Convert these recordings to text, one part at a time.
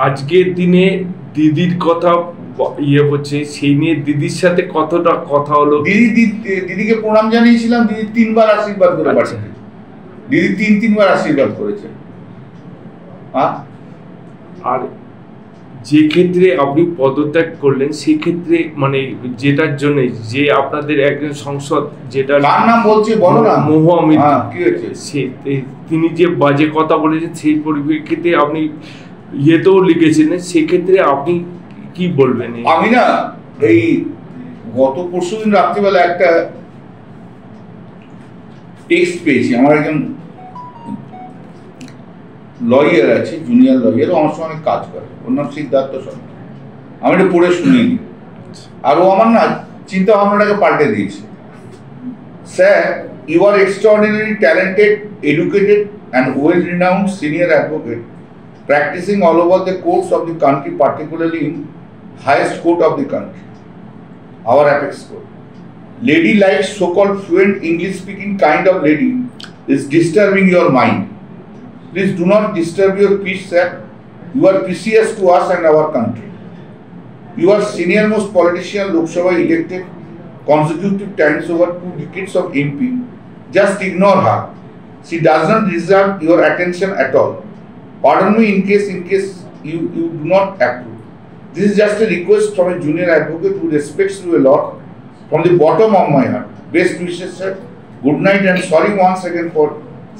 আজকের দিনে দিদির কথা ইয়ে হচ্ছে, সেই নিয়ে দিদির সাথে কতটা কথা হলো? দিদিকে প্রণাম জানিয়েছিলাম। দিদি 3বার আশীর্বাদ করে পাঠিয়েছে। দিদি তিনবার আশীর্বাদ করেছে। আর যে ক্ষেত্রে আপনি পদত্যাগ করলেন, সেক্ষেত্রে মানে যেটার জন্য যে আপনাদের একজন সংসদ, যেটা নাম বলছে বলো না, মোহাম্মদ, কি হয়েছে, তিনি যে বাজে কথা বলেছেন, সেই পরিপ্রেক্ষিতে আপনি ইয়েতেও লিখেছিলেন, সেক্ষেত্রে আপনি কি বলবেন? আমি না এই গত পরশুদিন রাত্রিবেলা একটা টেক্সট পেয়েছি। আমার একজন লয়ার আছে, জুনিয়র লয়ার, ও আমার সঙ্গে অনেক কাজ করে, ওর নাম সিদ্ধার্থ সরকার। আমি এটা পড়ে শুনিয়ে নিই। আর ও আমার না চিন্তা ভাবনাটাকে পাল্টে দিয়েছে। Sir, you are extraordinary talented, educated and well renowned senior advocate practicing all over the courts of the country, particularly in highest court of the country, our apex court. Lady like so-called fluent English-speaking kind of lady is disturbing your mind. Please do not disturb your peace, sir. You are precious to us and our country. You are senior most politician Lok Sabha elected consecutive times over 2 decades of MP. Just ignore her. She does not deserve your attention at all. Pardon me in case you do not approve. This is just a request from a junior advocate who respects you a lot. From the bottom of my heart, best wishes, sir. Good night and sorry once again for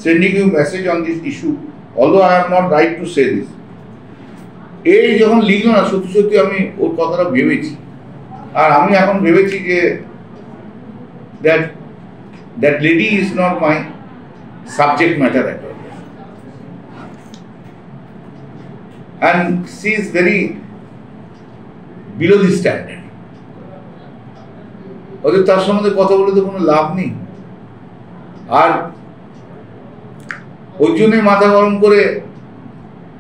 sending you message on this issue, although I have not right to say this. এই যখন লিখলো না, সত্যি সত্যি আমি ওর কথাটা ভেবেছি। আর আমি এখন ভেবেছি যে that lady is not my subject matter at all. And she is very below the standard. ওদের তার সম্বন্ধে কথা বলে তো কোনো লাভ নেই। আর ওই জন্যই মাথা গরম করে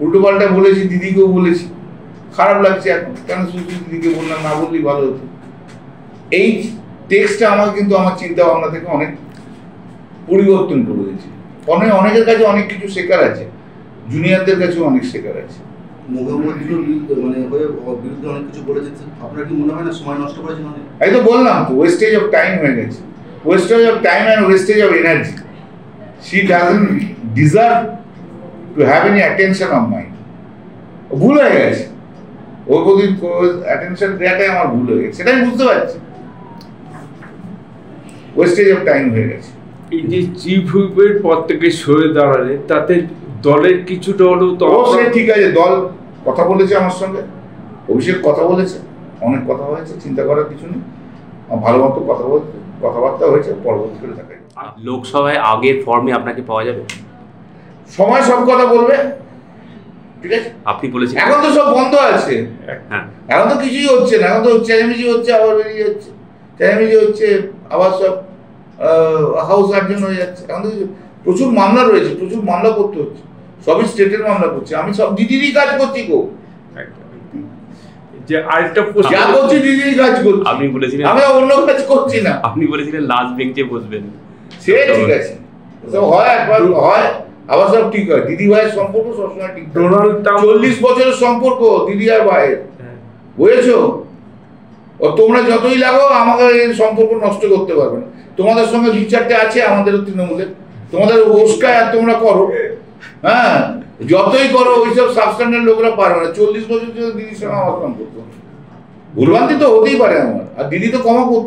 উল্টো পাল্টা বলেছি, দিদিকেও বলেছি। খারাপ লাগছে এখন, কেন শুধু দিদিকে বললাম, না বললেই ভালো হতো। এই টেক্সটটা আমার কিন্তু আমার চিন্তা ভাবনা থেকে অনেক পরিবর্তন করে দিয়েছে। অনেকের কাছে অনেক কিছু শেখার আছে, জুনিয়রদের কাছেও অনেক শেখার আছে। এই তো বললাম তো, ওয়েস্টেজ অফ টাইম হয়ে গেছে, wastage of time and wastage of energy. She doesn't deserve to have any attention of mind. ভুল হয়ে গেছে, ওর প্রতি অ্যাটেনশন দেওয়াটাই আমার ভুল হয়ে গেছে, সেটাই বুঝতে পারছি। ওয়েস্টেজ অফ টাইম হয়ে গেছে। এই যে চিফ হুইপের পদ থেকে সরে দাঁড়ালে, তাতে দলের কিছুটা হলেও তো অবশ্যই ঠিক আছে। দল কথা বলেছে আমার সঙ্গে, অভিষেক কথা বলেছে, অনেক কথা হয়েছে, চিন্তা করার কিছু নেই। ভালো মতো কথাবার্তা হয়েছে, পরবর্তীকালে দেখা যাবে। লোকসভায় আগের ফর্মে আপনাকে পাওয়া যাবে? সময় সব কথা বলবে, ঠিক আছে। আপনি বলেছেন এখন তো সব বন্ধ আছে, হ্যাঁ, এখন তো কিছুই হচ্ছে না। এখন তো চেঁচামেচি হচ্ছে, আবার বেরিয়ে যাচ্ছে, চেঁচামেচি হচ্ছে, আবার সব হাউস গার্জেন হয়ে যাচ্ছে। এখন তো প্রচুর মামলা রয়েছে, প্রচুর মামলা করতে হচ্ছে, সবই স্টেটের মামলা করছে। আমি সব দিদিরই কাজ করছি গো, যে আরেকটা যা করছি দিদিরই কাজ করছি। আপনি বলেছিলেন আমি অন্য কাজ করছি না। আপনি বলেছিলেন লাস্ট বেঞ্চে বসবেন, সে ঠিক আছে, সব হয়, একবার হয়, আবার সব ঠিক হয়। দিদি ভাইয়ের সম্পর্ক সবসময় ঠিক। ডোনাল্ড ট্রাম্প 40 বছরের সম্পর্ক দিদি আর ভাইয়ের, বুঝেছো? ও তোমরা যতই লাগো আমাকে এই সম্পর্ক নষ্ট করতে পারবে না। তোমাদের সঙ্গে 2-4টে আছে আমাদেরও তৃণমূলে, তোমাদের ওস্কায় আর তোমরা করো, হ্যাঁ, যতই করো ওইসব সাবস্ট্যান্ডার্ড লোকরা পারবে না। 40 বছর দিদির সঙ্গে আমার সম্পর্ক, ভুলভ্রান্তি তো হতেই পারে আমার, আর দিদি তো ক্ষমা করতে